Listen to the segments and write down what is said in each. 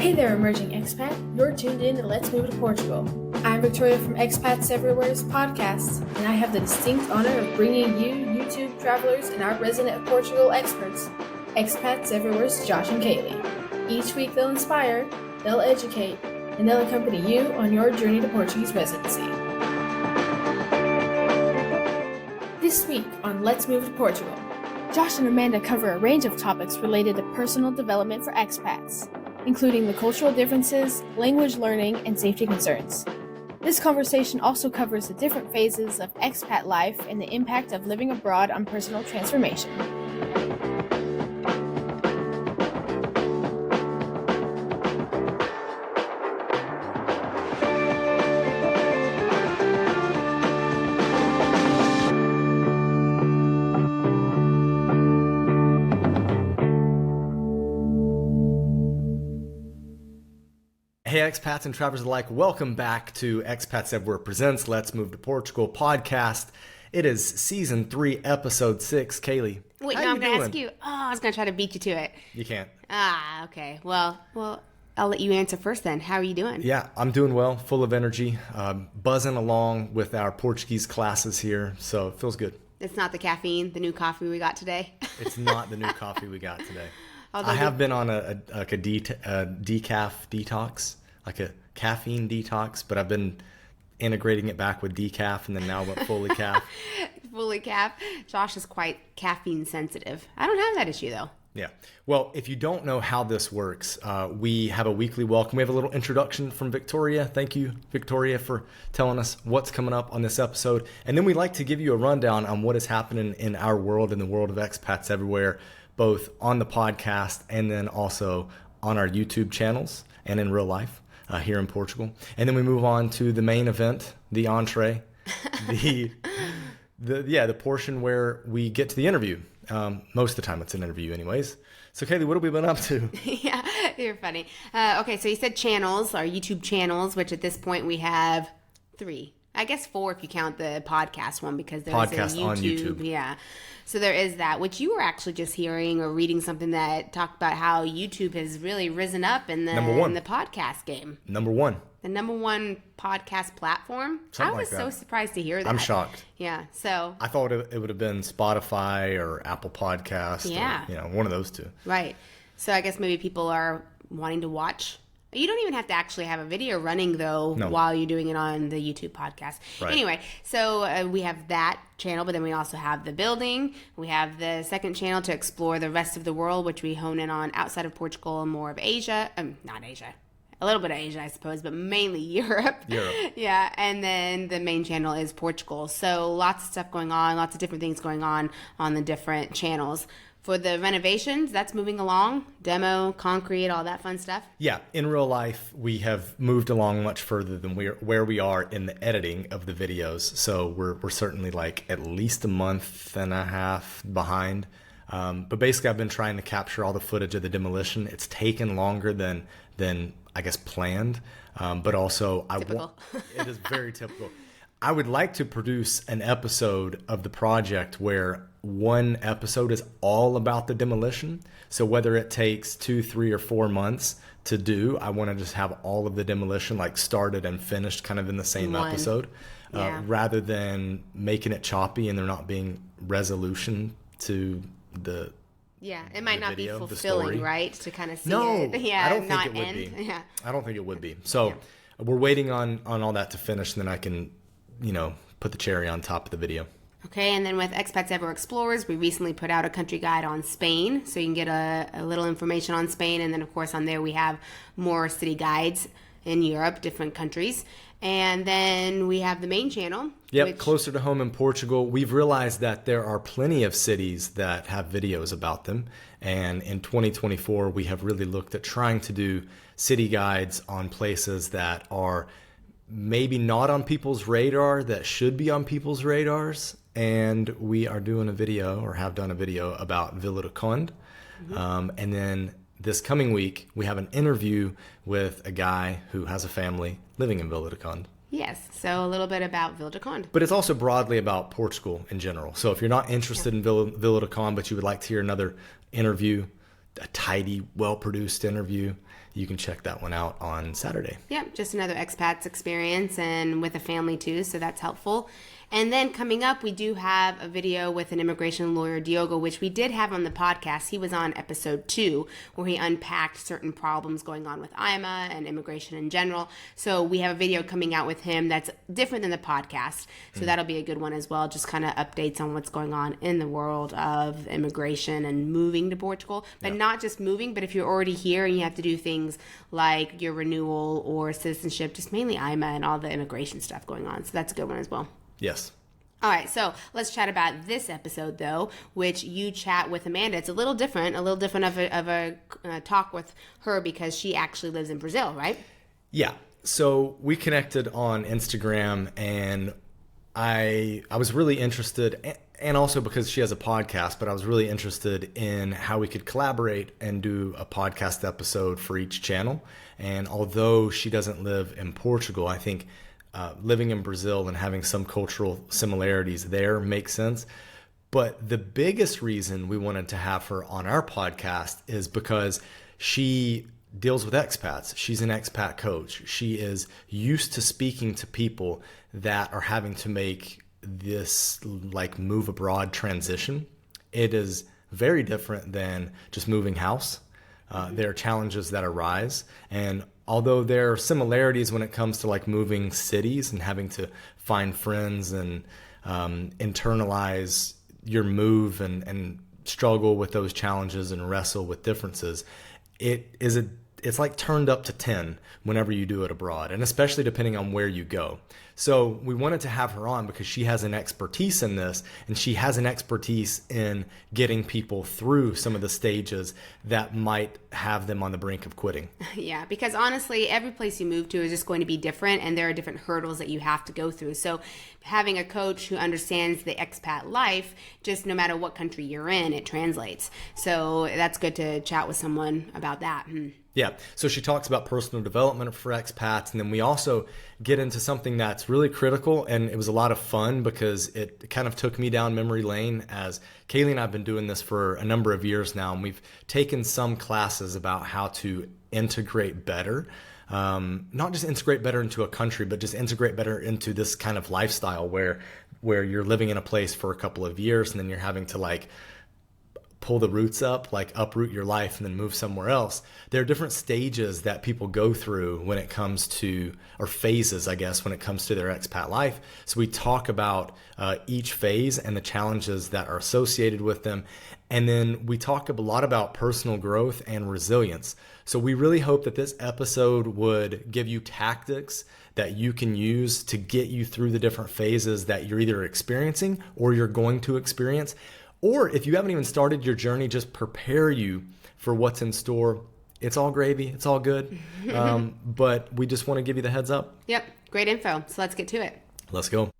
Hey there, emerging expat. You're tuned in to Let's Move to Portugal. I'm Victoria from Expats Everywhere's podcast, and I have the distinct honor of bringing you YouTube travelers and our resident Portugal experts, Expats Everywhere's Josh and Kaylee. Each week they'll inspire, they'll educate, and they'll accompany you on your journey to Portuguese residency. This week on Let's Move to Portugal, Josh and Amanda cover a range of topics related to personal development for expats, including the cultural differences, language learning, and safety concerns. This conversation also covers the different phases of expat life and the impact of living abroad on personal transformation. Hey expats and travelers alike, welcome back to Expats Everywhere presents Let's Move to Portugal podcast. It is season 3, episode 6. Kaylee, wait, how no, you I'm going to doing? ask you. I was going to try to beat you to it. You can't. Okay. Well, I'll let you answer first then. How are you doing? Yeah, I'm doing well, full of energy, buzzing along with our Portuguese classes here, so it feels good. It's not the caffeine, the new coffee we got today. It's not the new coffee we got today. Although I have been on a decaf detox, like a caffeine detox, but I've been integrating it back with decaf, and then now went fully calf. Fully calf. Josh is quite caffeine sensitive. I don't have that issue though. Yeah. Well, if you don't know how this works, we have a weekly welcome. We have a little introduction from Victoria. Thank you, Victoria, for telling us what's coming up on this episode. And then we like to give you a rundown on what is happening in our world, in the world of expats everywhere, both on the podcast and then also on our YouTube channels and in real life here in Portugal. And then we move on to the main event, the entree, the portion where we get to the interview. Most of the time it's an interview anyways. So Kaylee, what have we been up to? Yeah, you're funny. Okay, so you said channels, our YouTube channels, which at this point we have 3. I guess 4 if you count the podcast one, because there's podcast a YouTube, on YouTube. Yeah. So there is that, which you were actually just hearing or reading something that talked about how YouTube has really risen up in the podcast game. Number 1. The number 1 podcast platform. Something I was like that. so surprised to hear that. I'm shocked. Yeah. So I thought it would have been Spotify or Apple Podcast. Yeah. Or, one of those two. Right. So I guess maybe people are wanting to watch. You don't even have to actually have a video running, though, while you're doing it on the YouTube podcast. Right. Anyway, so we have that channel, but then we also have the building. We have the second channel to explore the rest of the world, which we hone in on outside of Portugal and more of Asia. Not Asia. A little bit of Asia, I suppose, but mainly Europe. Yeah, and then the main channel is Portugal. So lots of stuff going on, lots of different things going on the different channels. For the renovations, that's moving along. Demo, concrete, all that fun stuff. Yeah, in real life, we have moved along much further than where we are in the editing of the videos. So we're certainly like at least a month and a half behind. But basically, I've been trying to capture all the footage of the demolition. It's taken longer than I guess planned, but also it is very typical. I would like to produce an episode of the project where one episode is all about the demolition. So whether it takes 2, 3, or 4 months to do, I want to just have all of the demolition like started and finished kind of in the same episode, rather than making it choppy and there not being resolution to the Yeah, it might not video, be fulfilling, right? To kind of see it. Yeah, I don't think it would be. Yeah. I don't think it would be. So we're waiting on all that to finish, and then I can, put the cherry on top of the video. Okay, and then with Expats Ever Explorers, we recently put out a country guide on Spain, so you can get a little information on Spain, and then of course on there we have more city guides in Europe, different countries. And then we have the main channel. Yep, closer to home in Portugal. We've realized that there are plenty of cities that have videos about them. And in 2024, we have really looked at trying to do city guides on places that are maybe not on people's radar, that should be on people's radars. And we are doing a video, or have done a video, about Vila do Conde. And then this coming week, we have an interview with a guy who has a family living in Vila do Conde. Yes, so a little bit about Vila do Conde. But it's also broadly about Portugal in general. So if you're not interested in Vila do Conde, but you would like to hear another interview, a tidy, well-produced interview, you can check that one out on Saturday. Yeah, just another expats experience and with a family too, so that's helpful. And then coming up, we do have a video with an immigration lawyer, Diogo, which we did have on the podcast. He was on episode 2, where he unpacked certain problems going on with IMA and immigration in general. So we have a video coming out with him that's different than the podcast. So that'll be a good one as well. Just kind of updates on what's going on in the world of immigration and moving to Portugal. But not just moving, but if you're already here and you have to do things like your renewal or citizenship, just mainly IMA and all the immigration stuff going on. So that's a good one as well. Yes. All right, so let's chat about this episode, though, which you chat with Amanda. It's a little different of a talk with her because she actually lives in Brazil, right? Yeah. So we connected on Instagram, and I was really interested, and also because she has a podcast, but I was really interested in how we could collaborate and do a podcast episode for each channel. And although she doesn't live in Portugal, I think living in Brazil and having some cultural similarities there makes sense. But the biggest reason we wanted to have her on our podcast is because she deals with expats. She's an expat coach. She is used to speaking to people that are having to make this like move abroad transition. It is very different than just moving house. There are challenges that arise, and although there are similarities when it comes to like moving cities and having to find friends and internalize your move and struggle with those challenges and wrestle with differences, it's like turned up to 10 whenever you do it abroad, and especially depending on where you go. So we wanted to have her on because she has an expertise in this, and she has an expertise in getting people through some of the stages that might have them on the brink of quitting. Yeah, because honestly, every place you move to is just going to be different, and there are different hurdles that you have to go through. So having a coach who understands the expat life, just no matter what country you're in, it translates. So that's good to chat with someone about that. Yeah, so she talks about personal development for expats, and then we also get into something that's really critical, and it was a lot of fun because it kind of took me down memory lane, as Kaylee and I have been doing this for a number of years now, and we've taken some classes about how to integrate better. Not just integrate better into a country, but just integrate better into this kind of lifestyle where you're living in a place for a couple of years and then you're having to like pull the roots up, like uproot your life and then move somewhere else. There are different stages that people go through when it comes to, or phases, I guess, when it comes to their expat life. So we talk about each phase and the challenges that are associated with them. And then we talk a lot about personal growth and resilience. So we really hope that this episode would give you tactics that you can use to get you through the different phases that you're either experiencing or you're going to experience. Or if you haven't even started your journey, just prepare you for what's in store. It's all gravy. It's all good. But we just want to give you the heads up. Yep. Great info. So let's get to it. Let's go.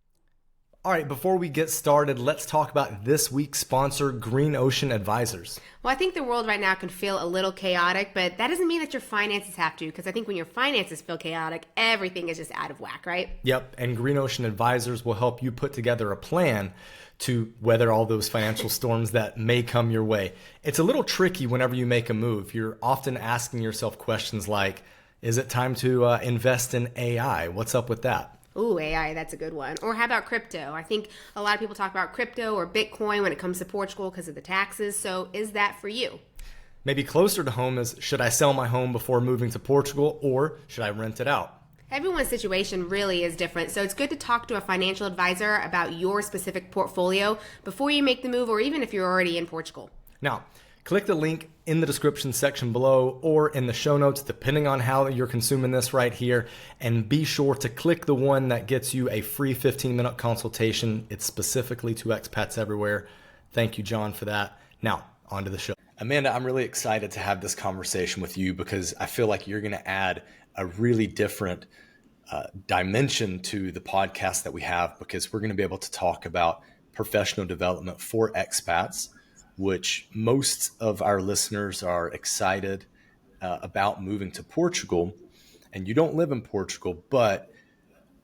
All right, before we get started, let's talk about this week's sponsor, Green Ocean Advisors. Well, I think the world right now can feel a little chaotic, but that doesn't mean that your finances have to, because I think when your finances feel chaotic, everything is just out of whack, right? Yep, and Green Ocean Advisors will help you put together a plan to weather all those financial storms that may come your way. It's a little tricky whenever you make a move. You're often asking yourself questions like, is it time to invest in AI? What's up with that? Ooh, AI, that's a good one. Or how about crypto? I think a lot of people talk about crypto or Bitcoin when it comes to Portugal because of the taxes. So is that for you? Maybe closer to home is, should I sell my home before moving to Portugal, or should I rent it out? Everyone's situation really is different, so it's good to talk to a financial advisor about your specific portfolio before you make the move, or even if you're already in Portugal. Now, click the link in the description section below or in the show notes, depending on how you're consuming this right here. And be sure to click the one that gets you a free 15-minute consultation. It's specifically to Expats Everywhere. Thank you, John, for that. Now, on to the show. Amanda, I'm really excited to have this conversation with you because I feel like you're going to add a really different dimension to the podcast that we have, because we're going to be able to talk about professional development for expats, which most of our listeners are excited about moving to Portugal. And you don't live in Portugal, but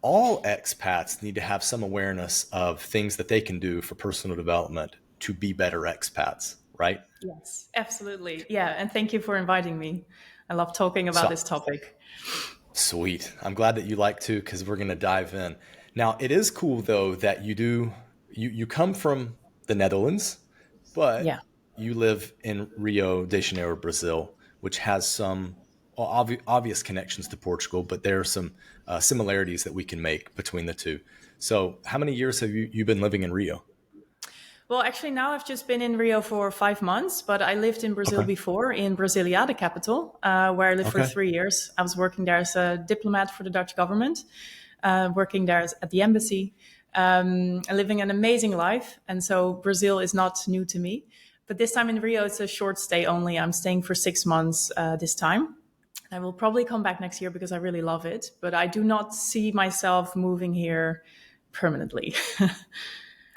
all expats need to have some awareness of things that they can do for personal development to be better expats, right? Yes, absolutely. Yeah, and thank you for inviting me. I love talking about So this topic. sweet. I'm glad that you like to because we're going to dive in. Now, it is cool though that you come from the Netherlands, but Yeah. you live in Rio de Janeiro, Brazil, which has some obvious connections to Portugal, but there are some similarities that we can make between the two. So, how many years have you been living in Rio? Well, actually, now I've just been in Rio for 5 months, but I lived in Brazil Okay. before, in Brasilia, the capital, where I lived for Okay. 3 years. I was working there as a diplomat for the Dutch government, working there at the embassy, and living an amazing life. And so Brazil is not new to me. But this time in Rio, it's a short stay only. I'm staying for 6 months this time. I will probably come back next year because I really love it, but I do not see myself moving here permanently. I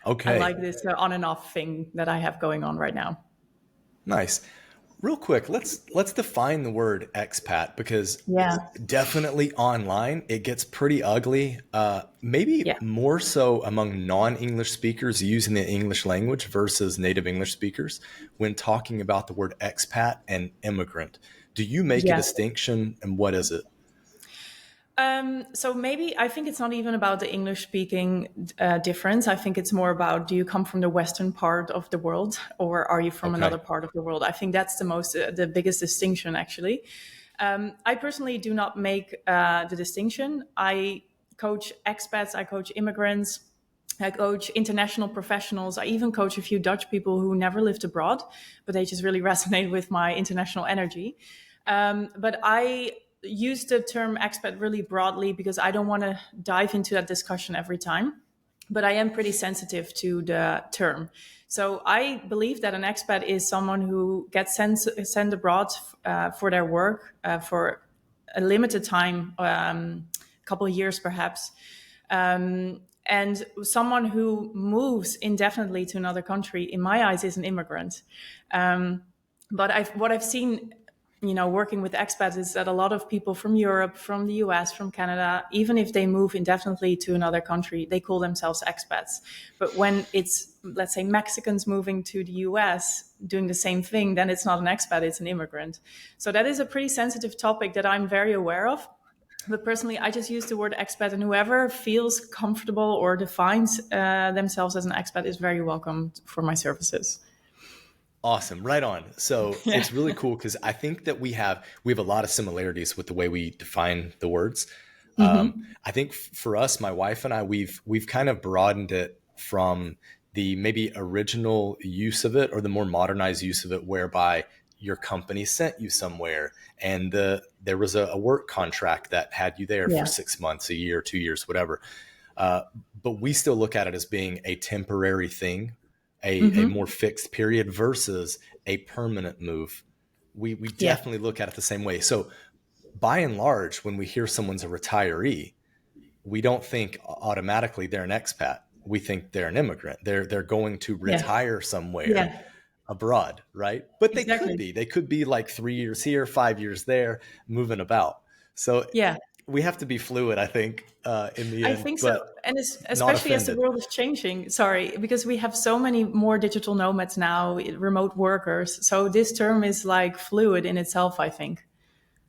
Okay. like this on and off thing that I have going on right now. Nice. Real quick, let's define the word expat because Yeah, definitely online it gets pretty ugly. Maybe yeah, more so among non-English speakers using the English language versus native English speakers when talking about the word expat and immigrant. Do you make a yeah. distinction, and what is it? So maybe I think it's not even about the English speaking difference. I think it's more about, do you come from the Western part of the world or are you from Okay. another part of the world? I think that's the biggest distinction, actually. I personally do not make the distinction. I coach expats, I coach immigrants, I coach international professionals. I even coach a few Dutch people who never lived abroad, but they just really resonate with my international energy. But I use the term expat really broadly because I don't want to dive into that discussion every time. But I am pretty sensitive to the term. So I believe that an expat is someone who gets sent abroad for their work for a limited time, a couple of years perhaps. And someone who moves indefinitely to another country, in my eyes, is an immigrant. But what I've seen, working with expats, is that a lot of people from Europe, from the US, from Canada, even if they move indefinitely to another country, they call themselves expats. But when it's, let's say, Mexicans moving to the US doing the same thing, then it's not an expat, it's an immigrant. So that is a pretty sensitive topic that I'm very aware of. But personally, I just use the word expat, and whoever feels comfortable or defines themselves as an expat is very welcome for my services. Awesome. Right on. So Yeah. it's really cool because I think that we have a lot of similarities with the way we define the words. I think for us, my wife and I, we've kind of broadened it from the maybe original use of it or the more modernized use of it, whereby your company sent you somewhere and there was a work contract that had you there for Yeah. 6 months, a year, 2 years, whatever. But we still look at it as being a temporary thing, a more fixed period versus a permanent move. We Yeah. definitely look at it the same way. So by and large, when we hear someone's a retiree, we don't think automatically they're an expat. We think they're an immigrant. They're going to Yeah. retire somewhere Yeah. abroad, right? But they could Exactly. be. They could be like 3 years here, 5 years there, moving about. So Yeah. we have to be fluid, I think, in the I end, think so. but And it's, not especially as the offended. world is changing, sorry, because we have so many more digital nomads now, remote workers. So this term is like fluid in itself, I think.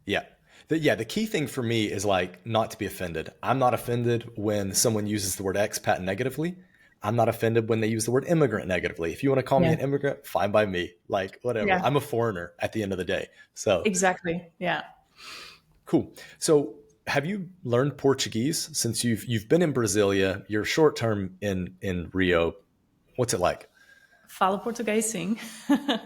Yeah. The key thing for me is like not to be offended. I'm not offended when someone uses the word expat negatively. I'm not offended when they use the word immigrant negatively. If you want to call me Yeah. an immigrant, fine by me. Like whatever. Yeah. I'm a foreigner at the end of the day. So Exactly. Yeah. cool. So have you learned Portuguese since you've been in Brasilia? You're short term in Rio. What's it like? Falo português, sim.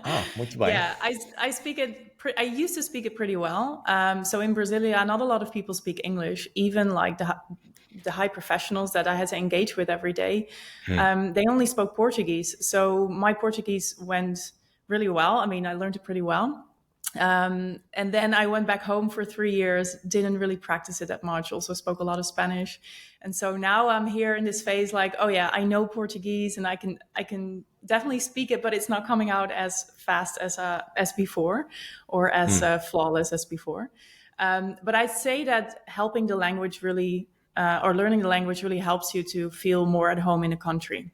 Ah, muito bem. Yeah, I speak it. I used to speak it pretty well. So in Brasilia, not a lot of people speak English. Even like the high professionals that I had to engage with every day, Hmm. they only spoke Portuguese. So my Portuguese went really well. I mean, I learned it pretty well. And then I went back home for 3 years, didn't really practice it that much, also spoke a lot of Spanish. And so now I'm here in this phase like, oh yeah, I know Portuguese and I can definitely speak it, but it's not coming out as fast as before or as Hmm. flawless as before. But I'd say that helping the language really, or learning the language really helps you to feel more at home in a country.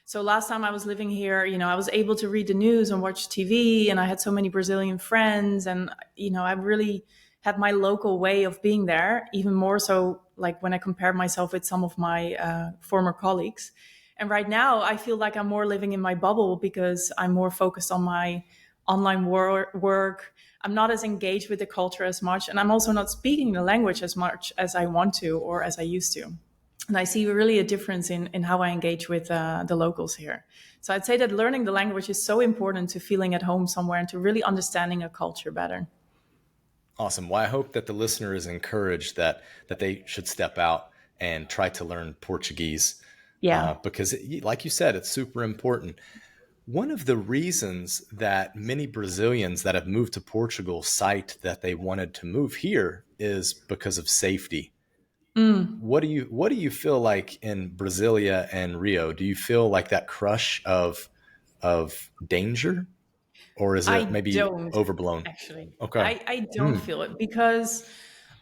So last time I was living here, I was able to read the news and watch TV, and I had so many Brazilian friends, and I really had my local way of being there, even more so like when I compared myself with some of my former colleagues. And right now I feel like I'm more living in my bubble because I'm more focused on my online work. I'm not as engaged with the culture as much, and I'm also not speaking the language as much as I want to or as I used to. And I see really a difference in how I engage with the locals here. So I'd say that learning the language is so important to feeling at home somewhere and to really understanding a culture better. Awesome. Well, I hope that the listener is encouraged that they should step out and try to learn Portuguese, Yeah. because, like you said, it's super important. One of the reasons that many Brazilians that have moved to Portugal cite that they wanted to move here is because of safety. What do you feel like in Brasilia and Rio? Do you feel like that crush of danger, or is I it maybe don't overblown? actually. Okay. I don't feel it because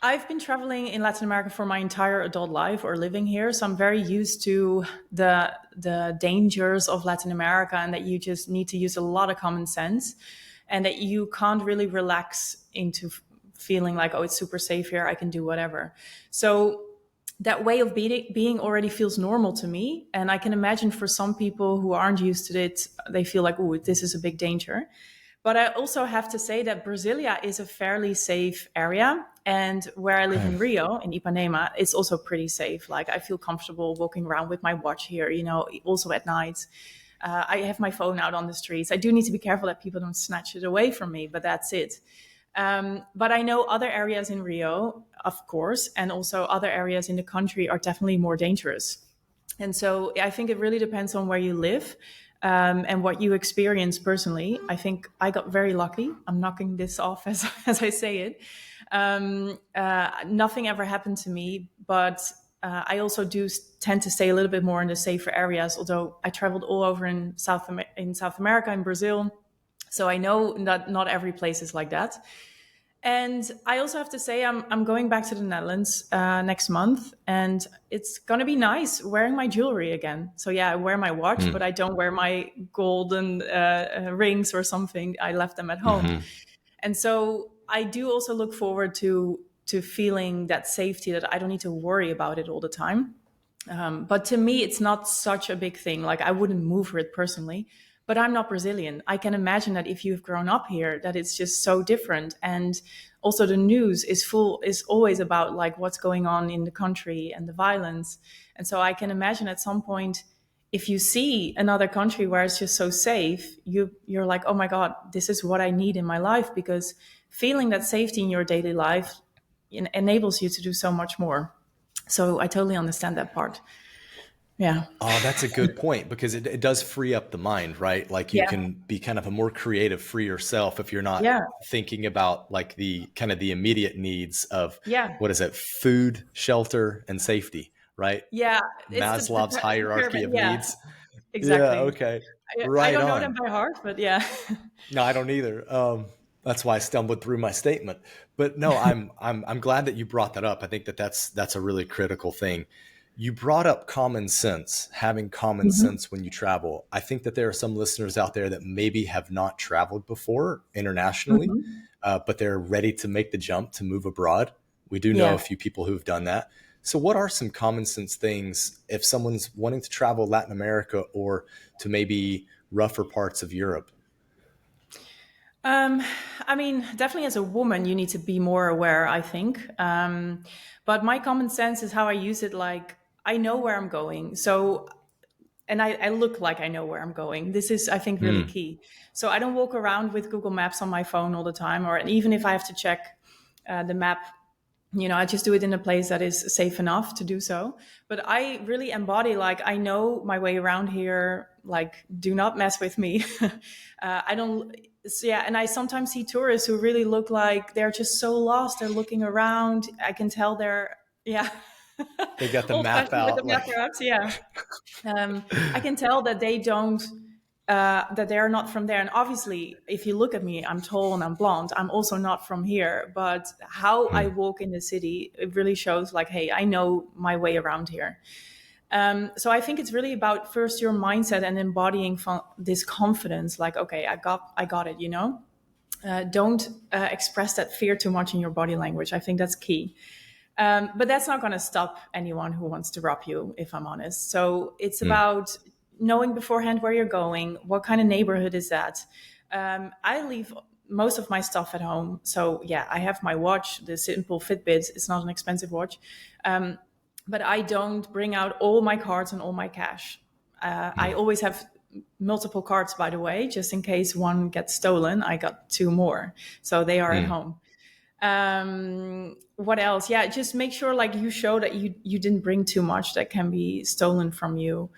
I've been traveling in Latin America for my entire adult life or living here. So I'm very used to the dangers of Latin America, and that you just need to use a lot of common sense, and that you can't really relax into feeling like, oh, it's super safe here, I can do whatever. So that way of being already feels normal to me. And I can imagine for some people who aren't used to it, they feel like, oh, this is a big danger. But I also have to say that Brasilia is a fairly safe area. And where I live Okay. in Rio, in Ipanema, it's also pretty safe. Like I feel comfortable walking around with my watch here, also at night. I have my phone out on the streets. I do need to be careful that people don't snatch it away from me, but that's it. But I know other areas in Rio, of course, and also other areas in the country are definitely more dangerous. And so I think it really depends on where you live, and what you experience personally. I think I got very lucky. I'm knocking this off as I say it. Nothing ever happened to me, but I also do tend to stay a little bit more in the safer areas, although I traveled all over in South America, in Brazil. So I know that not every place is like that. And I also have to say, I'm going back to the Netherlands next month, and it's gonna be nice wearing my jewelry again. So yeah, I wear my watch, but I don't wear my golden rings or something. I left them at home, and so I do also look forward to feeling that safety, that I don't need to worry about it all the time. But to me, it's not such a big thing. Like I wouldn't move for it personally, but I'm not Brazilian. I can imagine that if you've grown up here, that it's just so different. And also the news is always about like what's going on in the country and the violence. And so I can imagine at some point, if you see another country where it's just so safe, you're like, oh my God, this is what I need in my life, because feeling that safety in your daily life enables you to do so much more. So I totally understand that part. Yeah. Oh, that's a good point, because it does free up the mind, right? Like you Yeah. can be kind of a more creative, freer self if you're not Yeah. thinking about like the kind of the immediate needs of, Yeah. what is it? Food, shelter, and safety, right? Yeah. It's Maslow's the hierarchy pyramid. of Yeah, needs. Yeah, exactly. okay. I Right don't know them on. by heart, but yeah. No, I don't either. That's why I stumbled through my statement. But no, I'm glad that you brought that up. I think that that's a really critical thing. You brought up common sense, having common Mhm. sense when you travel. I think that there are some listeners out there that maybe have not traveled before internationally, Mhm. but they're ready to make the jump to move abroad. We do know Yeah. a few people who've done that. So, what are some common sense things if someone's wanting to travel Latin America or to maybe rougher parts of Europe? Um, I mean, definitely as a woman, you need to be more aware, I think. But my common sense is how I use it. Like, I know where I'm going. So, and I look like I know where I'm going. This is, I think, really Mm, key. So I don't walk around with Google Maps on my phone all the time, or even if I have to check the map, I just do it in a place that is safe enough to do so. But I really embody, like, I know my way around here. Like, do not mess with me. I don't. So yeah, and I sometimes see tourists who really look like they're just so lost. They're looking around. I can tell they're, yeah, they got the old map fashioned with the out. map Like, perhaps. Yeah, I can tell that they don't, that they're not from there. And obviously, if you look at me, I'm tall and I'm blonde. I'm also not from here. But how I mm, walk in the city, it really shows like, hey, I know my way around here. So I think it's really about first your mindset and embodying this confidence, like, okay, I got it, you know. Don't express that fear too much in your body language. I think that's key. But that's not going to stop anyone who wants to rob you, if I'm honest. So it's about knowing beforehand where you're going, what kind of neighborhood is that. I leave most of my stuff at home. So yeah, I have my watch, the simple Fitbit. It's not an expensive watch. But I don't bring out all my cards and all my cash. I always have multiple cards, by the way, just in case one gets stolen. I got 2 more, so they are at home. What else? Yeah, just make sure like you show that you didn't bring too much that can be stolen from you.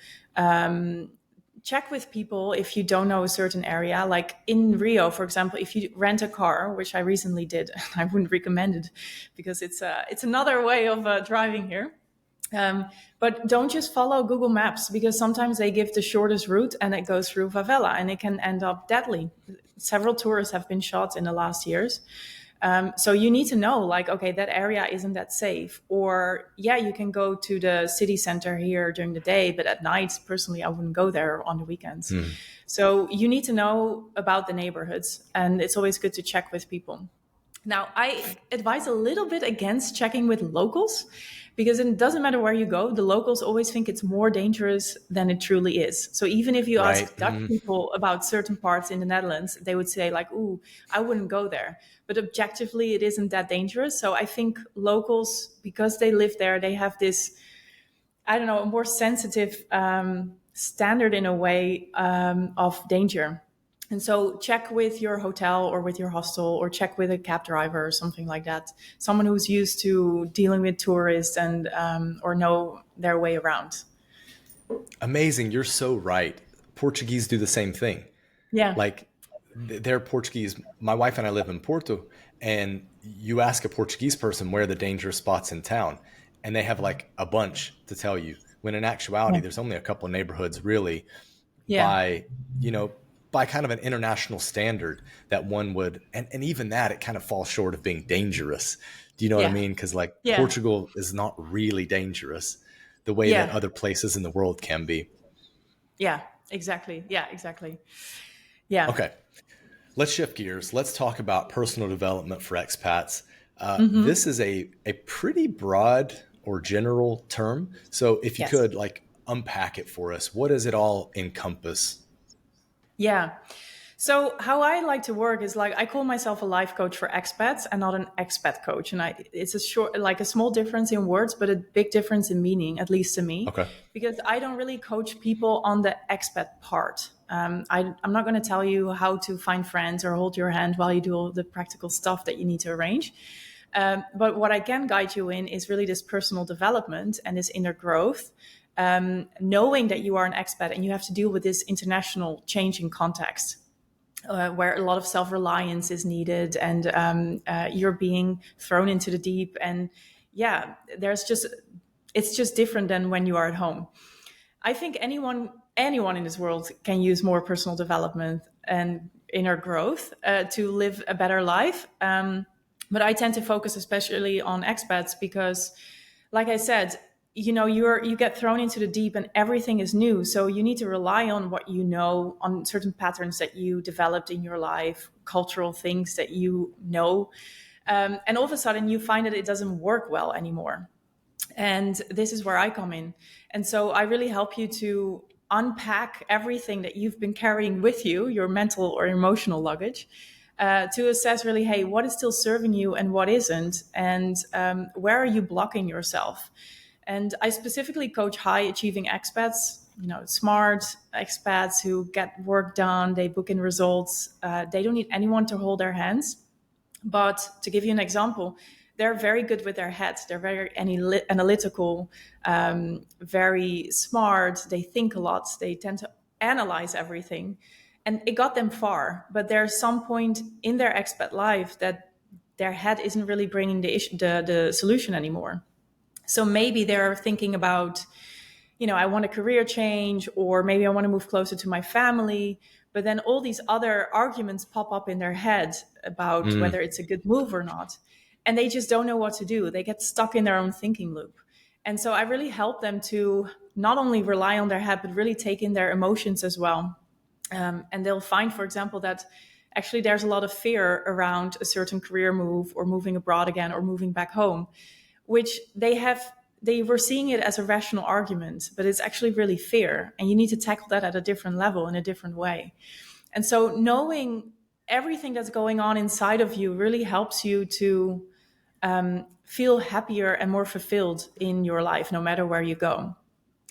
Check with people if you don't know a certain area. Like in Rio, for example, if you rent a car, which I recently did, I wouldn't recommend it because it's another way of driving here. But don't just follow Google Maps, because sometimes they give the shortest route and it goes through favela and it can end up deadly. Several tourists have been shot in the last years. So you need to know, like, okay, that area isn't that safe. Or yeah, you can go to the city center here during the day, but at night, personally, I wouldn't go there on the weekends. So you need to know about the neighborhoods, and it's always good to check with people. Now, I advise a little bit against checking with locals, because it doesn't matter where you go, the locals always think it's more dangerous than it truly is. So even if you ask Dutch people about certain parts in the Netherlands, they would say like, ooh, I wouldn't go there. But objectively, it isn't that dangerous. So I think locals, because they live there, they have this, I don't know, a more sensitive standard in a way of danger. And so check with your hotel or with your hostel, or check with a cab driver or something like that. Someone who's used to dealing with tourists and or know their way around. Amazing. You're so right. Portuguese do the same thing. Yeah. Like they're Portuguese. My wife and I live in Porto, and you ask a Portuguese person where are the dangerous spots in town, and they have like a bunch to tell you, when in actuality, there's only a couple of neighborhoods really by kind of an international standard that one would, and even that, it kind of falls short of being dangerous. Do you know what I mean? Because like Portugal is not really dangerous the way that other places in the world can be. Yeah, exactly. Yeah, exactly. Yeah. Okay. Let's shift gears. Let's talk about personal development for expats. This is a pretty broad or general term. So if you could like unpack it for us, what does it all encompass? Yeah. So how I like to work is like, I call myself a life coach for expats and not an expat coach. And it's a small difference in words, but a big difference in meaning, at least to me. Okay. Because I don't really coach people on the expat part. I'm not going to tell you how to find friends or hold your hand while you do all the practical stuff that you need to arrange. But what I can guide you in is really this personal development and this inner growth. Knowing that you are an expat and you have to deal with this international changing context where a lot of self-reliance is needed, and you're being thrown into the deep. And yeah, it's just different than when you are at home. I think anyone in this world can use more personal development and inner growth to live a better life. But I tend to focus especially on expats because, like I said, you get thrown into the deep and everything is new. So you need to rely on what you know, on certain patterns that you developed in your life, cultural things that you know. And all of a sudden you find that it doesn't work well anymore. And this is where I come in. And so I really help you to unpack everything that you've been carrying with you, your mental or emotional luggage, to assess really, hey, what is still serving you and what isn't? And where are you blocking yourself? And I specifically coach high achieving expats, smart expats who get work done, they book in results. They don't need anyone to hold their hands. But to give you an example, they're very good with their heads. They're very analytical, very smart. They think a lot. They tend to analyze everything. And it got them far. But there's some point in their expat life that their head isn't really bringing the solution anymore. So maybe they're thinking about, I want a career change, or maybe I want to move closer to my family. But then all these other arguments pop up in their head about whether it's a good move or not. And they just don't know what to do. They get stuck in their own thinking loop. And so I really help them to not only rely on their head, but really take in their emotions as well. And they'll find, for example, that actually there's a lot of fear around a certain career move or moving abroad again or moving back home, which they were seeing it as a rational argument, but it's actually really fear. And you need to tackle that at a different level in a different way. And so knowing everything that's going on inside of you really helps you to feel happier and more fulfilled in your life, no matter where you go.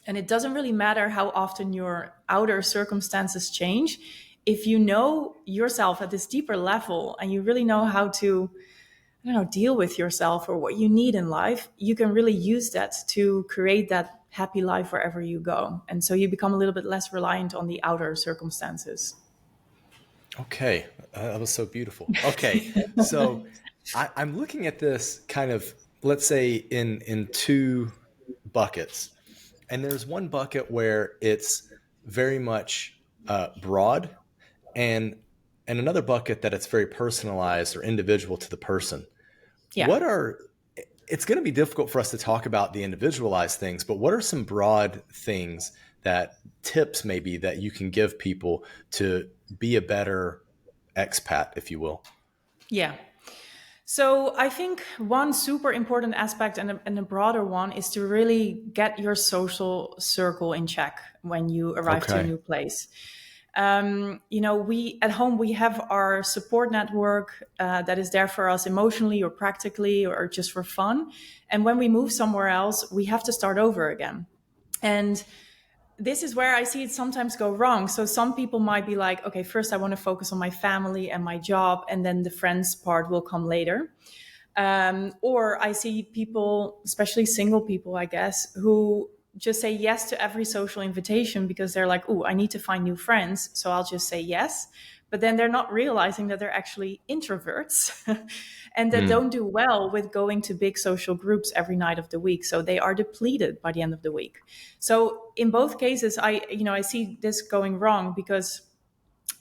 And it doesn't really matter how often your outer circumstances change. If you know yourself at this deeper level and you really know how to, I don't know, deal with yourself or what you need in life, you can really use that to create that happy life wherever you go. And so you become a little bit less reliant on the outer circumstances. Okay, that was so beautiful. Okay, so I'm looking at this kind of, let's say, in two buckets. And there's one bucket where it's very much broad, and another bucket that it's very personalized or individual to the person. Yeah. It's going to be difficult for us to talk about the individualized things, but what are some broad things, tips maybe, that you can give people to be a better expat, if you will? Yeah. So I think one super important aspect and a broader one is to really get your social circle in check when you arrive to a new place. We at home, we have our support network that is there for us emotionally or practically or just for fun. And when we move somewhere else, we have to start over again. And this is where I see it sometimes go wrong. So some people might be like, okay, first I want to focus on my family and my job, and then the friends part will come later. Or I see people, especially single people, I guess, who just say yes to every social invitation because they're like, oh, I need to find new friends, so I'll just say yes. But then they're not realizing that they're actually introverts and that don't do well with going to big social groups every night of the week. So they are depleted by the end of the week. So in both cases, I see this going wrong because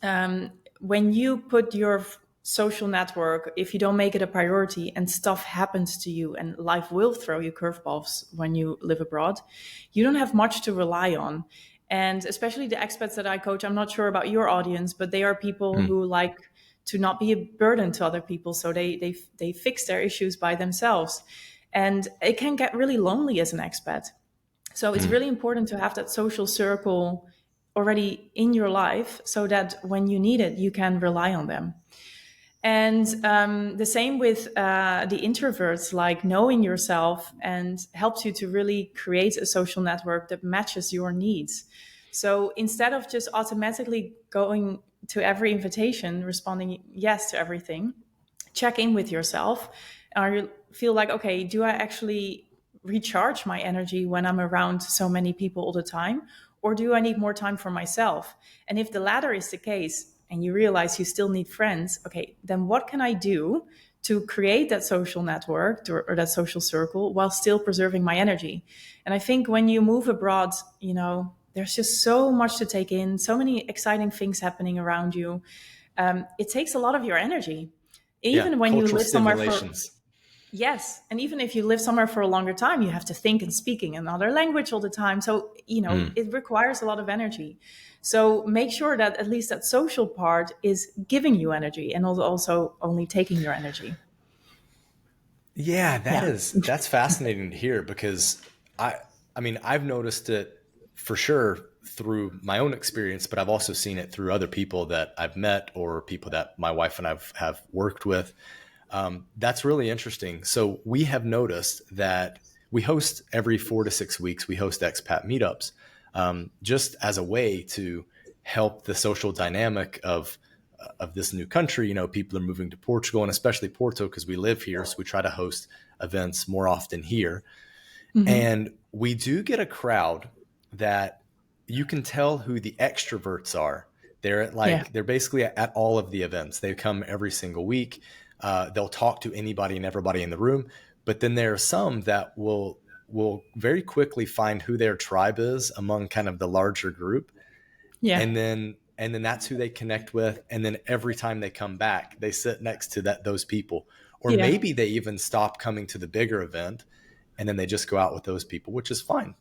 when you put your social network, if you don't make it a priority and stuff happens to you and life will throw you curveballs when you live abroad, you don't have much to rely on. And especially the expats that I coach, I'm not sure about your audience, but they are people who like to not be a burden to other people. So they fix their issues by themselves. And it can get really lonely as an expat. So it's really important to have that social circle already in your life so that when you need it, you can rely on them. And the same with the introverts, like knowing yourself and helps you to really create a social network that matches your needs. So instead of just automatically going to every invitation, responding yes to everything, check in with yourself. Or you feel like, okay, do I actually recharge my energy when I'm around so many people all the time? Or do I need more time for myself? And if the latter is the case, and you realize you still need friends, okay, then what can I do to create that social network or that social circle while still preserving my energy? And I think when you move abroad, there's just so much to take in, so many exciting things happening around you. It takes a lot of your energy. Even when you live somewhere Yes. And even if you live somewhere for a longer time, you have to think and speaking another language all the time. So, it requires a lot of energy. So make sure that at least that social part is giving you energy and also only taking your energy. Yeah, that's fascinating to hear because I've noticed it for sure through my own experience, but I've also seen it through other people that I've met or people that my wife and I have worked with. That's really interesting. So we have noticed that we host every 4 to 6 weeks, we host expat meetups, just as a way to help the social dynamic of this new country. People are moving to Portugal, and especially Porto because we live here. So we try to host events more often here. And we do get a crowd that you can tell who the extroverts are. They're basically at all of the events. They come every single week. They'll talk to anybody and everybody in the room. But then there are some that will very quickly find who their tribe is among kind of the larger group. Yeah. And then that's who they connect with. And then every time they come back, they sit next to those people. Or maybe they even stop coming to the bigger event and then they just go out with those people, which is fine,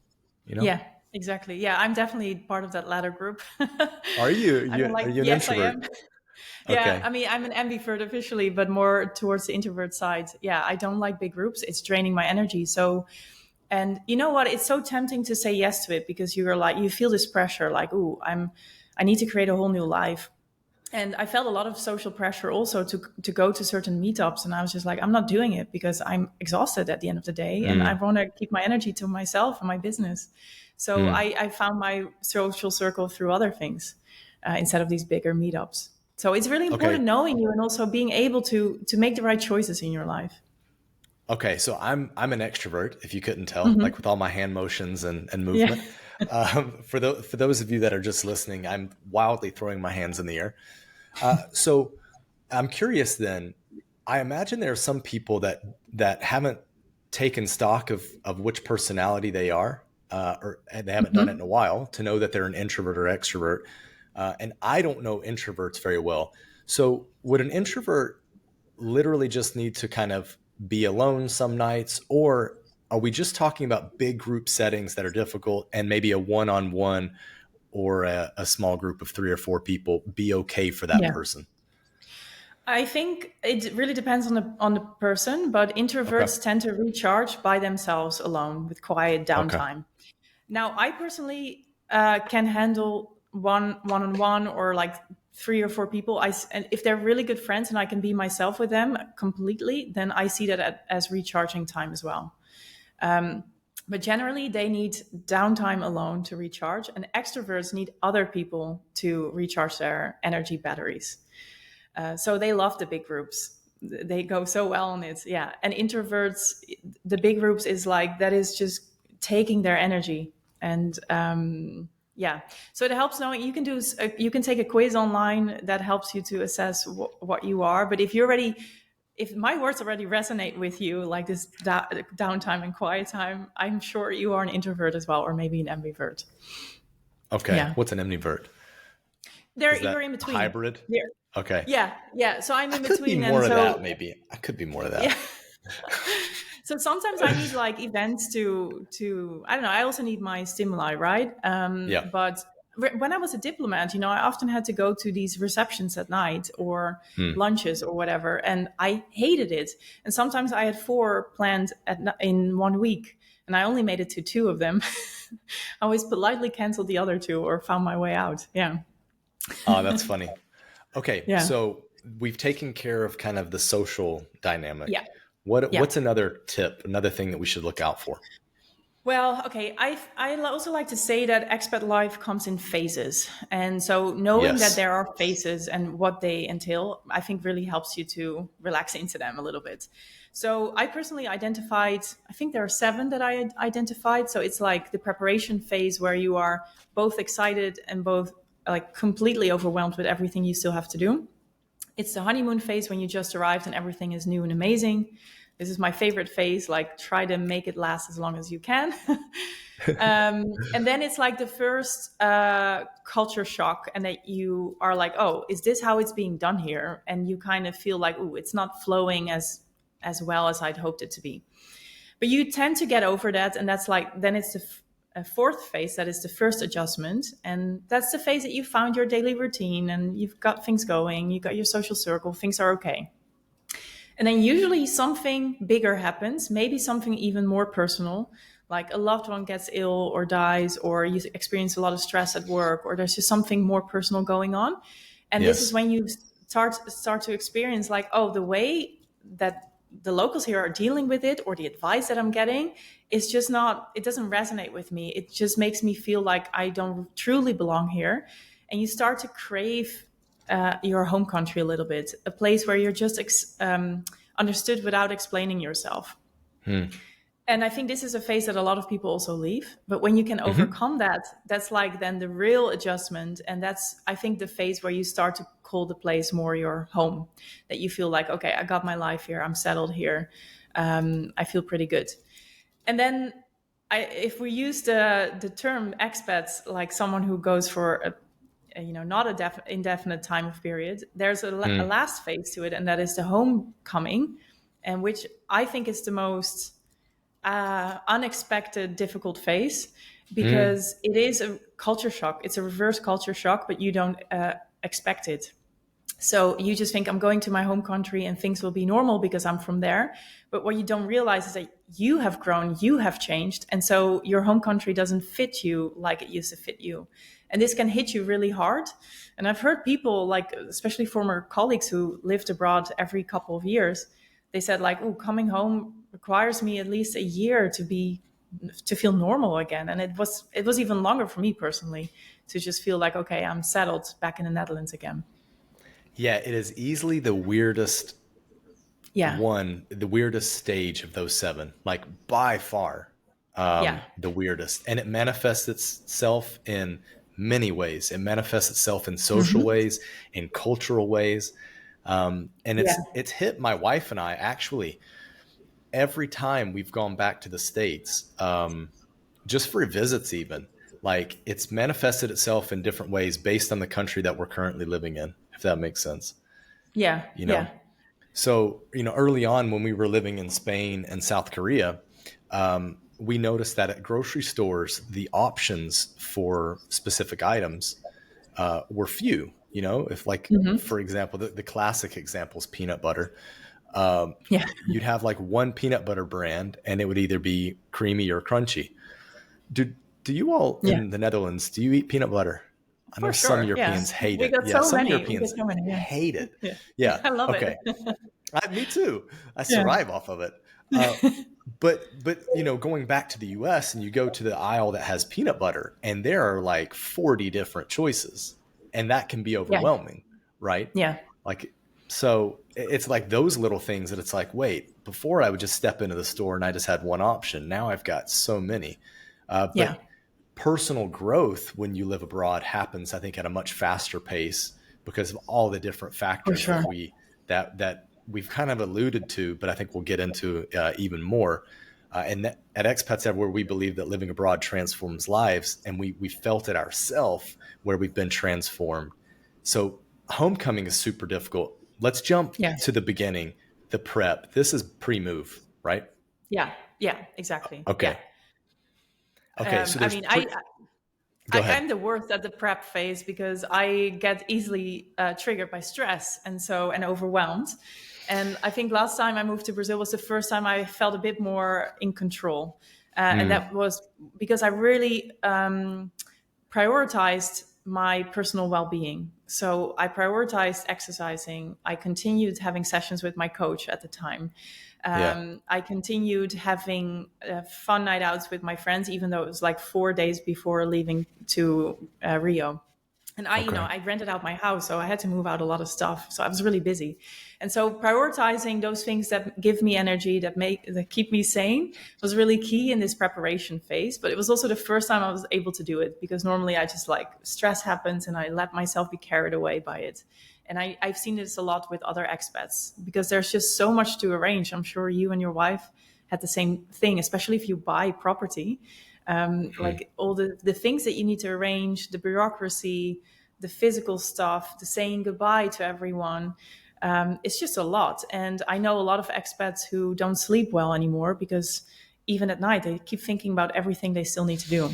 you know? Yeah, exactly. Yeah, I'm definitely part of that latter group. Are you? I don't Are like, you an yes, I introvert? am. Yeah, Okay. I mean, I'm an ambivert officially, but more towards the introvert side. Yeah, I don't like big groups. It's draining my energy. So, and you know what? It's so tempting to say yes to it because you're like, you feel this pressure like, ooh, I need to create a whole new life. And I felt a lot of social pressure also to go to certain meetups. And I was just like, I'm not doing it because I'm exhausted at the end of the day. And I want to keep my energy to myself and my business. So I found my social circle through other things instead of these bigger meetups. So it's really Okay. important knowing you and also being able to make the right choices in your life. Okay, so I'm an extrovert, if you couldn't tell, like with all my hand motions and Yeah. movement. For those of you that are just listening, I'm wildly throwing my hands in the air. So I'm curious then. I imagine there are some people that haven't taken stock of which personality they are, or and they haven't done it in a while to know that they're an introvert or extrovert. And I don't know introverts very well. So would an introvert literally just need to kind of be alone some nights, or are we just talking about big group settings that are difficult and maybe a one-on-one or a small group of 3 or 4 people be okay for that Yeah. person? I think it really depends on the person, but Okay. introverts tend to recharge by themselves alone with quiet Okay. downtime. Now, I personally can handle one-on-one or like 3 or 4 people. And if they're really good friends and I can be myself with them completely, then I see that as recharging time as well. But generally, they need downtime alone to recharge, and extroverts need other people to recharge their energy batteries. So they love the big groups. They go so well on it. Yeah. And introverts, the big groups is like, that is just taking their energy. And yeah, so it helps knowing you can take a quiz online that helps you to assess what you are. But if my words already resonate with you, like this downtime and quiet time, I'm sure you are an introvert as well, or maybe an ambivert. Okay. Yeah. What's an omnivert? Is You're that in between. hybrid? You're, Okay. yeah. Yeah. So I'm I in could be between. more And of that, so, maybe. I could be more of yeah. that. So sometimes I need like events to I don't know. I also need my stimuli, right? Yeah. But when I was a diplomat, I often had to go to these receptions at night or lunches or whatever, and I hated it. And sometimes I had 4 planned in 1 week, and I only made it to 2 of them. I always politely canceled the other 2 or found my way out. Yeah, Oh, that's funny. Okay. yeah, So we've taken care of kind of the social dynamic. yeah, yeah. What's another tip, another thing that we should look out for? Well, okay. I also like to say that expat life comes in phases. And so knowing that Yes. there are phases and what they entail, I think really helps you to relax into them a little bit. So I personally identified, I think there are 7 that I identified. So it's like the preparation phase where you are both excited and both like completely overwhelmed with everything you still have to do. It's the honeymoon phase when you just arrived and everything is new and amazing. This is my favorite phase, like try to make it last as long as you can. And then it's like the first culture shock, and that you are like, oh, is this how it's being done here? And you kind of feel like, oh, it's not flowing as well as I'd hoped it to be. But you tend to get over that, and that's like, then it's the a 4th phase, that is the first adjustment. And that's the phase that you found your daily routine and you've got things going, you got your social circle, things are okay. And then usually something bigger happens, maybe something even more personal, like a loved one gets ill or dies, or you experience a lot of stress at work, or there's just something more personal going on. And this is Yes. when you start to experience like, oh, the way that the locals here are dealing with it, or the advice that I'm getting, is just not, it doesn't resonate with me. It just makes me feel like I don't truly belong here. And you start to crave your home country a little bit, a place where you're just understood without explaining yourself. And I think this is a phase that a lot of people also leave. But when you can overcome that, that's like then the real adjustment. And that's, I think, the phase where you start to call the place more your home, that you feel like, okay, I got my life here, I'm settled here, I feel pretty good. And then if we use the term expats, like someone who goes for not a indefinite time of period, there's a last phase to it, and that is the homecoming, and which I think is the most, unexpected, difficult phase because it is a culture shock. It's a reverse culture shock, but you don't expect it. So you just think I'm going to my home country and things will be normal because I'm from there. But what you don't realize is that you have grown, you have changed. And so your home country doesn't fit you like it used to fit you. And this can hit you really hard. And I've heard people, like, especially former colleagues who lived abroad every couple of years, they said like, oh, coming home requires me at least a year to feel normal again. And it was even longer for me personally to just feel like, okay, I'm settled back in the Netherlands again. Yeah, it is easily the weirdest the weirdest stage of those 7, like by far the weirdest. And it manifests itself in many ways. It manifests itself in social ways, in cultural ways. And it's hit my wife and I actually every time we've gone back to the States, just for visits even. Like it's manifested itself in different ways based on the country that we're currently living in, if that makes sense. Yeah. You know, so, early on when we were living in Spain and South Korea, we noticed that at grocery stores, the options for specific items were few. If like, for example, the classic example is peanut butter. You'd have like one peanut butter brand and it would either be creamy or crunchy. Do you all in the Netherlands, do you eat peanut butter? I know some Europeans hate it. Some Europeans hate it. Yeah. I love it. Me too. I survive off of it. But going back to the US and you go to the aisle that has peanut butter and there are like 40 different choices and that can be overwhelming, right? Yeah. Like, so it's like those little things that it's like, wait, before I would just step into the store and I just had one option. Now I've got so many. But personal growth when you live abroad happens, I think, at a much faster pace because of all the different factors that we've kind of alluded to, but I think we'll get into even more. And at Expats Everywhere, we believe that living abroad transforms lives, and we felt it ourselves where we've been transformed. So homecoming is super difficult. Let's jump to the beginning, the prep. This is pre-move, right? Yeah, exactly. Okay. Yeah. Okay, so I'm the worst at the prep phase because I get easily triggered by stress and overwhelmed. And I think last time I moved to Brazil was the first time I felt a bit more in control. And that was because I really prioritized my personal well-being. So I prioritized exercising. I continued having sessions with my coach at the time. I continued having fun night outs with my friends, even though it was like 4 days before leaving to Rio. And I rented out my house, so I had to move out a lot of stuff. So I was really busy. And so prioritizing those things that give me energy, that keep me sane was really key in this preparation phase. But it was also the first time I was able to do it because normally I just stress happens and I let myself be carried away by it. And I've seen this a lot with other expats because there's just so much to arrange. I'm sure you and your wife had the same thing, especially if you buy property. Like all the things that you need to arrange, the bureaucracy, the physical stuff, the saying goodbye to everyone. It's just a lot. And I know a lot of expats who don't sleep well anymore because even at night, they keep thinking about everything they still need to do.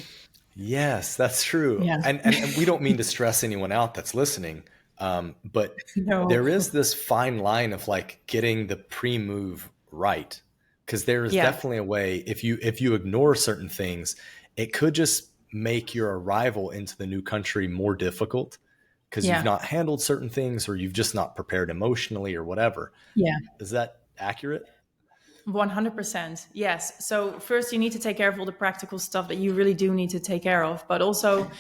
Yes, that's true. Yeah. And we don't mean to stress anyone out that's listening. But there is this fine line of getting the pre-move right. Because there is definitely a way, if you ignore certain things, it could just make your arrival into the new country more difficult because you've not handled certain things or you've just not prepared emotionally or whatever. Yeah. Is that accurate? 100%. Yes. So first you need to take care of all the practical stuff that you really do need to take care of. But also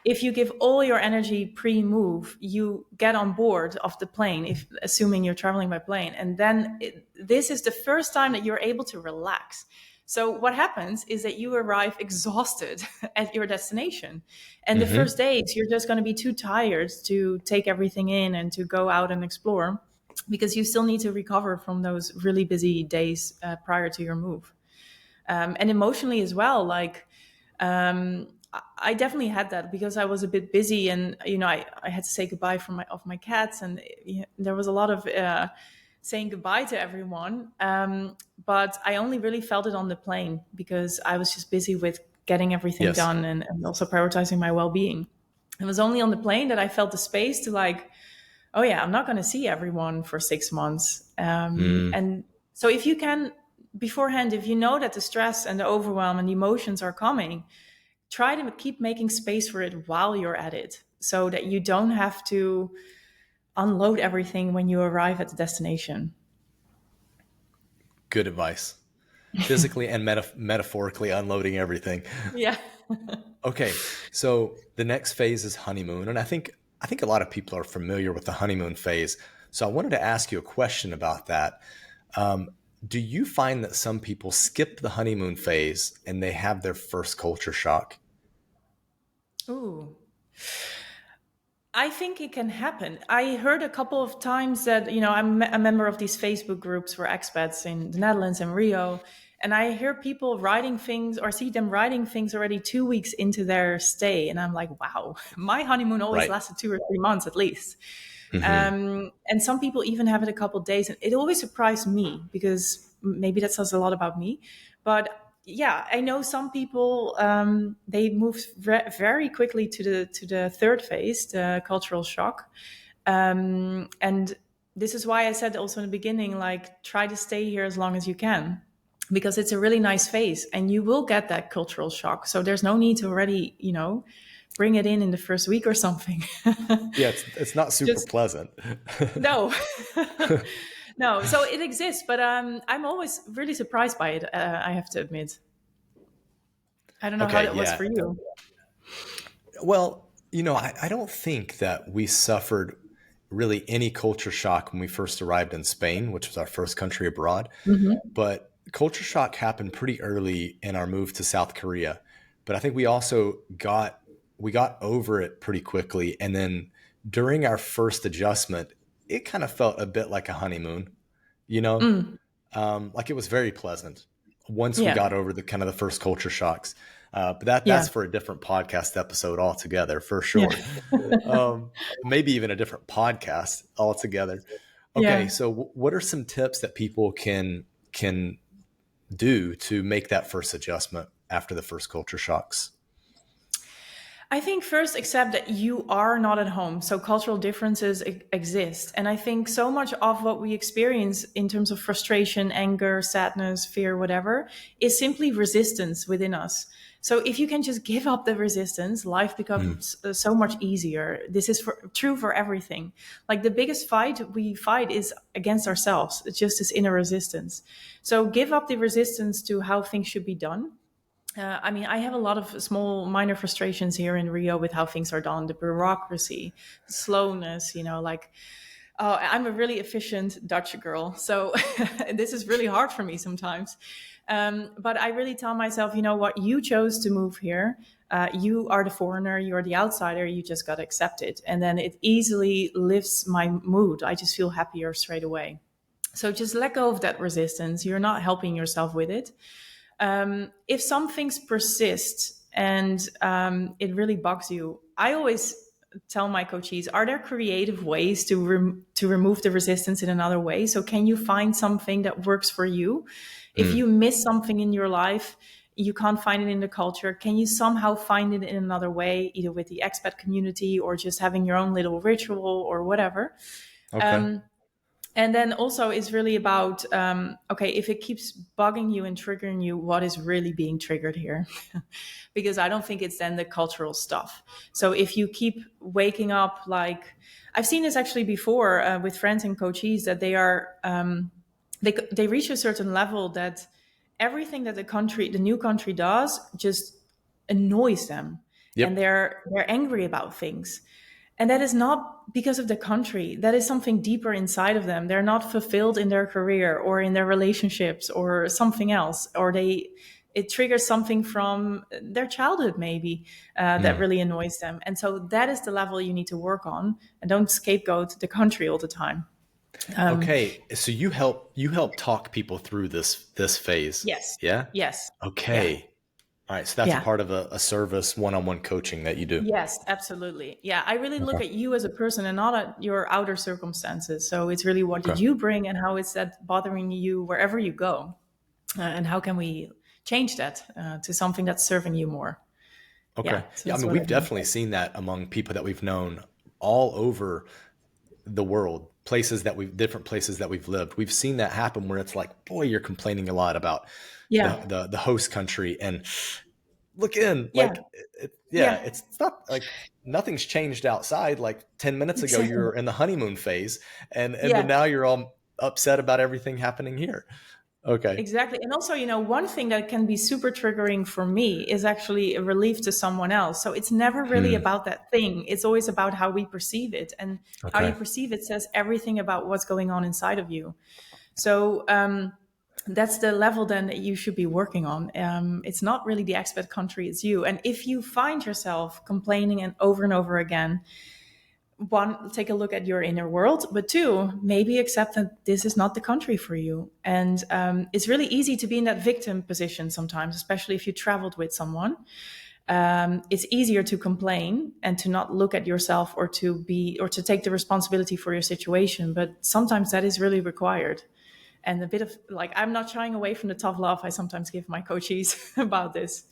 if you give all your energy pre-move, you get on board of the plane, assuming you're traveling by plane. And then this is the first time that you're able to relax. So what happens is that you arrive exhausted at your destination. And the first days, you're just going to be too tired to take everything in and to go out and explore because you still need to recover from those really busy days prior to your move. And emotionally as well, I definitely had that because I was a bit busy and, I had to say goodbye of my cats. And there was a lot of saying goodbye to everyone. But I only really felt it on the plane because I was just busy with getting everything Yes. done and also prioritizing my well-being. It was only on the plane that I felt the space to like, oh yeah, I'm not going to see everyone for 6 months. And so if you can beforehand, if you know that the stress and the overwhelm and the emotions are coming, try to keep making space for it while you're at it so that you don't have to unload everything when you arrive at the destination. Good advice. Physically and metaphorically unloading everything. Yeah. Okay, so the next phase is honeymoon, and I think a lot of people are familiar with the honeymoon phase. So I wanted to ask you a question about that. Do you find that some people skip the honeymoon phase and they have their first culture shock? Ooh. I think it can happen. I heard a couple of times that, I'm a member of these Facebook groups for expats in the Netherlands and Rio. And I hear people writing things or see them writing things already 2 weeks into their stay. And I'm like, wow, my honeymoon always Right. lasted 2 or 3 months at least. Mm-hmm. And some people even have it a couple of days. And it always surprised me because maybe that says a lot about me. But yeah, I know some people, they move very quickly to the third phase, the cultural shock. And this is why I said also in the beginning, like, try to stay here as long as you can, because it's a really nice phase and you will get that cultural shock. So there's no need to already, bring it in the first week or something. Yeah, it's not super pleasant. No. No, so it exists, but I'm always really surprised by it, I have to admit. I don't know how Okay, that was yeah. for you. Well, I don't think that we suffered really any culture shock when we first arrived in Spain, which was our first country abroad. But culture shock happened pretty early in our move to South Korea. But I think we also got over it pretty quickly. And then during our first adjustment, it kind of felt a bit like a honeymoon, like it was very pleasant once we Yeah. got over the kind of the first culture shocks. But that's Yeah. for a different podcast episode altogether, for sure. Maybe even a different podcast altogether. Okay, Yeah. so what are some tips that people can do to make that first adjustment after the first culture shocks? I think first accept that you are not at home. So cultural differences exist. And I think so much of what we experience in terms of frustration, anger, sadness, fear, whatever, is simply resistance within us. So if you can just give up the resistance, life becomes so much easier. This is true for everything. Like the biggest fight we fight is against ourselves. It's just this inner resistance. So give up the resistance to how things should be done. I have a lot of small, minor frustrations here in Rio with how things are done, the bureaucracy, the slowness, I'm a really efficient Dutch girl. So this is really hard for me sometimes. But I really tell myself, you know what, you chose to move here. You are the foreigner, you're the outsider, you just got to accept it. And then it easily lifts my mood. I just feel happier straight away. So just let go of that resistance. You're not helping yourself with it. If some things persist and it really bugs you, I always tell my coachees, are there creative ways to remove the resistance in another way? So can you find something that works for you? If you miss something in your life, you can't find it in the culture, can you somehow find it in another way, either with the expat community or just having your own little ritual or whatever? Okay. And then also it's really about, if it keeps bugging you and triggering you, what is really being triggered here? Because I don't think it's then the cultural stuff. So if you keep waking up, like I've seen this actually before with friends and coachees, that they are, they reach a certain level that everything that the new country does just annoys them. Yep. And they're angry about things. And that is not because of the country. That is something deeper inside of them. They're not fulfilled in their career or in their relationships or something else, or it triggers something from their childhood maybe that really annoys them. And so that is the level you need to work on, and don't scapegoat the country all the time. Okay, so you help talk people through this phase. Yes. Yeah. Yes. Okay. All right. So that's a Yeah. part of a service one-on-one coaching that you do. Yes, absolutely. Yeah, I really look Okay. at you as a person and not at your outer circumstances. So it's really what did Okay. you bring and how is that bothering you wherever you go? And how can we change that to something that's serving you more? Okay. Yeah, so Yeah. I that's mean, what I we've do. definitely seen that among people that we've known all over the world, different places that we've lived. We've seen that happen where it's like, boy, you're complaining a lot about Yeah, the host country, and look in, yeah, like, yeah, yeah, it's not like nothing's changed outside. Like 10 minutes ago, you exactly. were in the honeymoon phase, and then Yeah, now you're all upset about everything happening here. Okay. exactly. And also, one thing that can be super triggering for me is actually a relief to someone else. So it's never really Hmm. about that thing. It's always about how we perceive it. And how you Okay. perceive it says everything about what's going on inside of you. So that's the level then that you should be working on. It's not really the expat country, it's you. And if you find yourself complaining and over again, one, take a look at your inner world, but two, maybe accept that this is not the country for you. And it's really easy to be in that victim position sometimes, especially if you traveled with someone. It's easier to complain and to not look at yourself or to take the responsibility for your situation. But sometimes that is really required. And a bit of like, I'm not shying away from the tough love I sometimes give my coaches about this.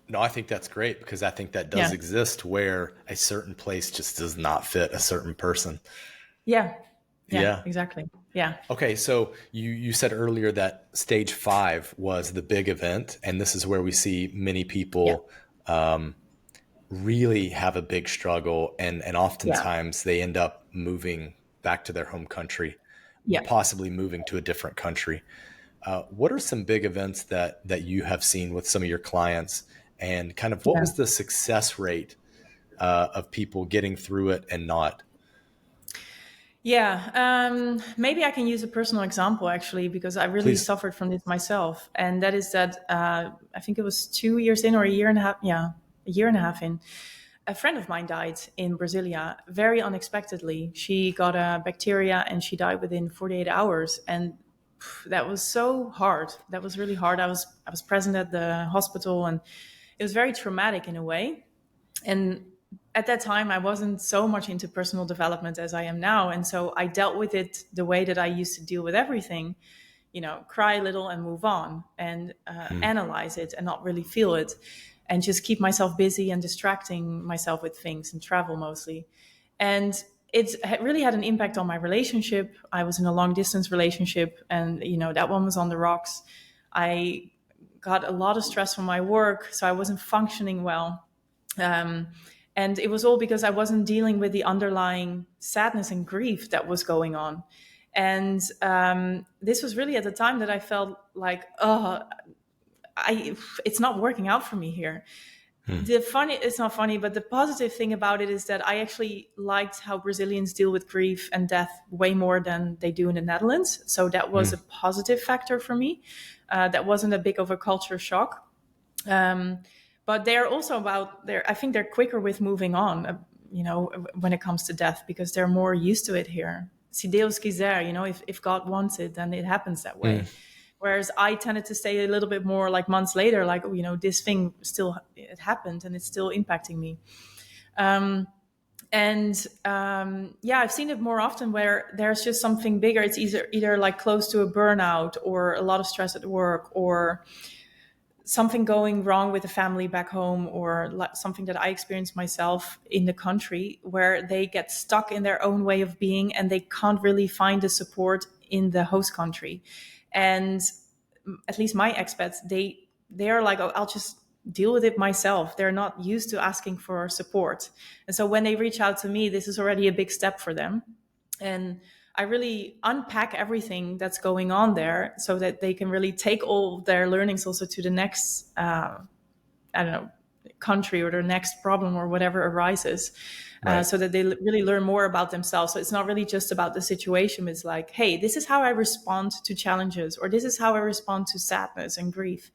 No, I think that's great, because I think that does Yeah. exist where a certain place just does not fit a certain person. Yeah. Yeah, Yeah. exactly. Yeah. Okay, so you said earlier that stage 5 was the big event, and this is where we see many Yeah. people really have a big struggle, and Yeah. oftentimes they end up moving back to their home country, Yeah. possibly moving to a different country. What are some big events that you have seen with some of your clients, and kind of what Yeah. was the success rate of people getting through it and not? Yeah, maybe I can use a personal example actually, because I really Please. suffered from this myself. And that is that I think it was 2 years in or a year and a half. Yeah, a year and a half in. A friend of mine died in Brasilia very unexpectedly. She got a bacteria and she died within 48 hours. And that was so hard. That was really hard. I was present at the hospital and it was very traumatic in a way. And at that time I wasn't so much into personal development as I am now, and so I dealt with it the way that I used to deal with everything, cry a little and move on, and Hmm. analyze it and not really feel it, and just keep myself busy and distracting myself with things and travel mostly. And it really had an impact on my relationship. I was in a long distance relationship, and that one was on the rocks. I got a lot of stress from my work, so I wasn't functioning well. um, and it was all because I wasn't dealing with the underlying sadness and grief that was going on. And this was really at the time that I felt like, oh, it's not working out for me here. Hmm. It's not funny, but the positive thing about it is that I actually liked how Brazilians deal with grief and death way more than they do in the Netherlands. So that was a Hmm. positive factor for me. That wasn't a big of a culture shock. Um, but they're also I think they're quicker with moving on, when it comes to death, because they're more used to it here. Si Deus quiser, if God wants it, then it happens that Hmm. way. Whereas I tended to stay a little bit more like months later, like, this thing still, it happened and it's still impacting me. Yeah, I've seen it more often where there's just something bigger. It's either like close to a burnout or a lot of stress at work, or something going wrong with the family back home, or something that I experienced myself in the country, where they get stuck in their own way of being and they can't really find the support in the host country. And at least my expats, they are like, oh, I'll just deal with it myself. They're not used to asking for support. And so when they reach out to me, this is already a big step for them. And I really unpack everything that's going on there so that they can really take all their learnings also to the next, I don't know, country or their next problem or whatever arises, Right. so that they really learn more about themselves. So it's not really just about the situation. It's like, hey, this is how I respond to challenges, or this is how I respond to sadness and grief.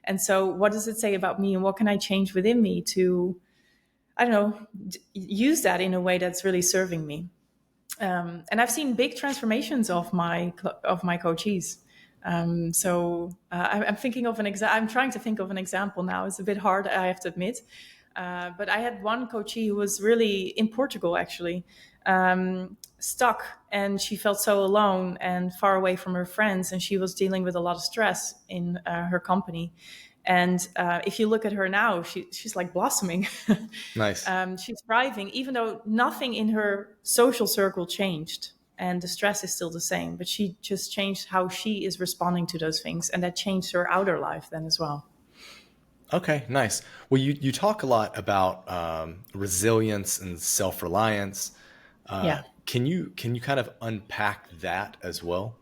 And so what does it say about me, and what can I change within me to, I don't know, use that in a way that's really serving me? And I've seen big transformations of my coachees. I'm thinking of I'm trying to think of an example now. It's a bit hard, I have to admit. But I had one coachee who was really in Portugal, actually, stuck, and she felt so alone and far away from her friends, and she was dealing with a lot of stress in her company. And if you look at her now, she's like blossoming. Nice. She's thriving, even though nothing in her social circle changed. And the stress is still the same, but she just changed how she is responding to those things. And that changed her outer life then as well. Okay, nice. Well, you talk a lot about resilience and self-reliance. Yeah. Can you kind of unpack that as well?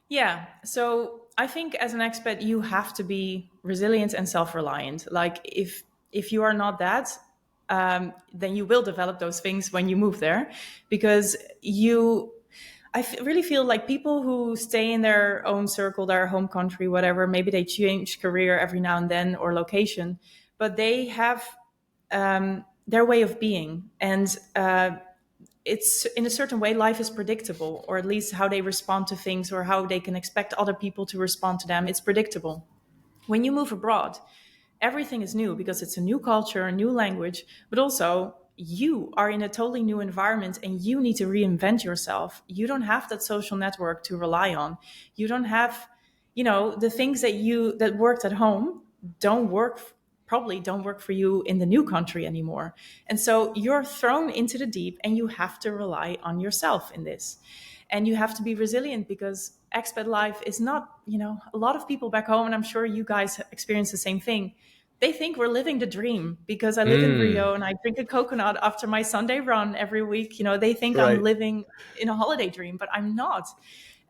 Yeah. So I think as an expat, you have to be resilient and self-reliant. Like if you are not that, then you will develop those things when you move there, because really feel like people who stay in their own circle, their home country, whatever, maybe they change career every now and then or location, but they have their way of being. And it's in a certain way, life is predictable, or at least how they respond to things or how they can expect other people to respond to them. It's predictable. When you move abroad, everything is new because it's a new culture, a new language, but also you are in a totally new environment and you need to reinvent yourself. You don't have that social network to rely on. You don't have, the things that worked at home probably don't work for you in the new country anymore. And so you're thrown into the deep and you have to rely on yourself in this. And you have to be resilient, because expat life is not, a lot of people back home, and I'm sure you guys experience the same thing. They think we're living the dream because I live in Rio and I drink a coconut after my Sunday run every week. They think I'm Right. living in a holiday dream, but I'm not.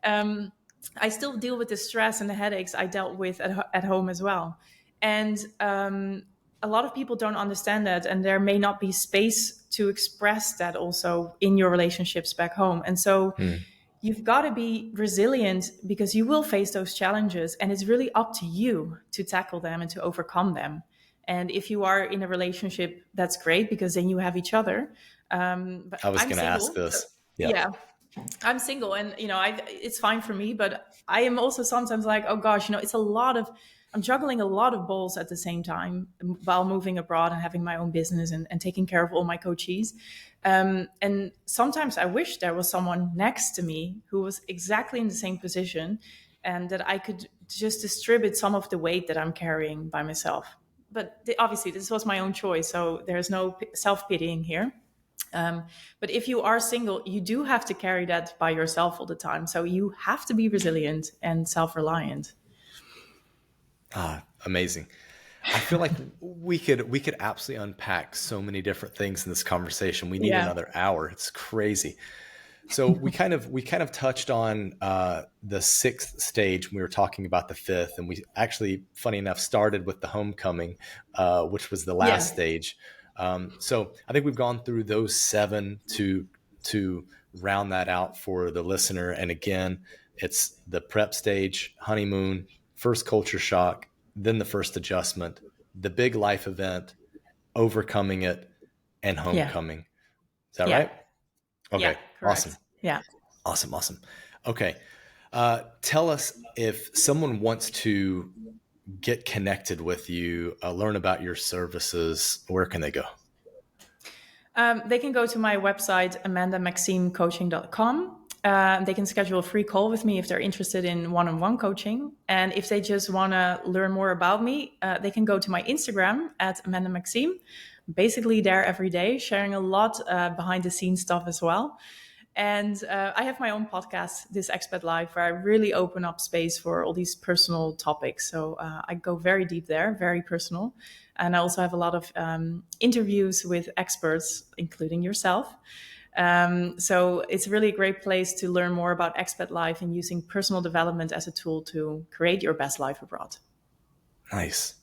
I still deal with the stress and the headaches I dealt with at home as well. And a lot of people don't understand that, and there may not be space to express that also in your relationships back home. And so you've got to be resilient, because you will face those challenges, and it's really up to you to tackle them and to overcome them. And if you are in a relationship, that's great, because then you have each other. But I was I'm going to ask single, this. so- Yeah. yeah. I'm single, and it's fine for me, but I am also sometimes like, oh gosh, I'm juggling a lot of balls at the same time while moving abroad and having my own business and taking care of all my coachees. And sometimes I wish there was someone next to me who was exactly in the same position, and that I could just distribute some of the weight that I'm carrying by myself. But obviously this was my own choice, so there's no self-pitying here. But if you are single, you do have to carry that by yourself all the time. So you have to be resilient and self-reliant. Amazing. I feel like we could absolutely unpack so many different things in this conversation. We need another hour. It's crazy. So we kind of touched on the sixth stage when we were talking about the fifth, and we actually, funny enough, started with the homecoming, which was the last stage. So I think we've gone through those seven to round that out for the listener. And again, it's the prep stage, honeymoon, first culture shock, then the first adjustment, the big life event, overcoming it, and homecoming. Is that right? Okay. Yeah, correct. Awesome. Yeah. Awesome. Okay. Tell us, if someone wants to get connected with you, learn about your services, where can they go? They can go to my website, amandamaximecoaching.com. They can schedule a free call with me if they're interested in one-on-one coaching. And if they just want to learn more about me, they can go to my Instagram at amandamaxime. Basically there every day, sharing a lot behind the scenes stuff as well. And I have my own podcast, This Expat Life, where I really open up space for all these personal topics. So I go very deep there, very personal. And I also have a lot of interviews with experts, including yourself. So it's really a great place to learn more about expat life and using personal development as a tool to create your best life abroad. Nice.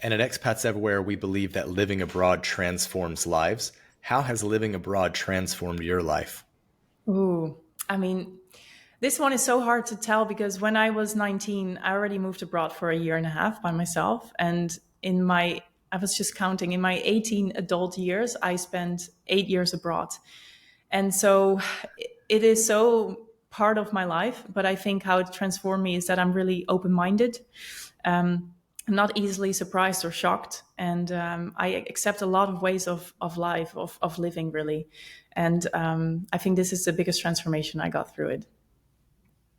And at Expats Everywhere, we believe that living abroad transforms lives. How has living abroad transformed your life? Ooh, I mean, this one is so hard to tell, because when I was 19, I already moved abroad for a year and a half by myself. And I was just counting, in my 18 adult years, I spent 8 years abroad. And so it is so part of my life, but I think how it transformed me is that I'm really open-minded. I'm not easily surprised or shocked, and I accept a lot of ways of life, of living, really. And I think this is the biggest transformation I got through it.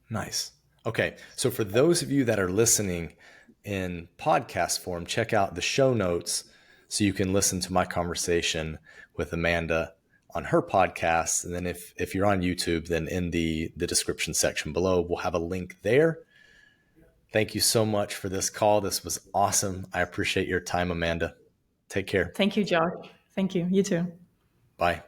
Nice. Okay. So for those of you that are listening in podcast form, check out the show notes so you can listen to my conversation with Amanda on her podcast. And then if you're on YouTube, then in the description section below, we'll have a link there. Thank you so much for this call. This was awesome. I appreciate your time, Amanda. Take care. Thank you, Josh. Thank you. You too. Bye.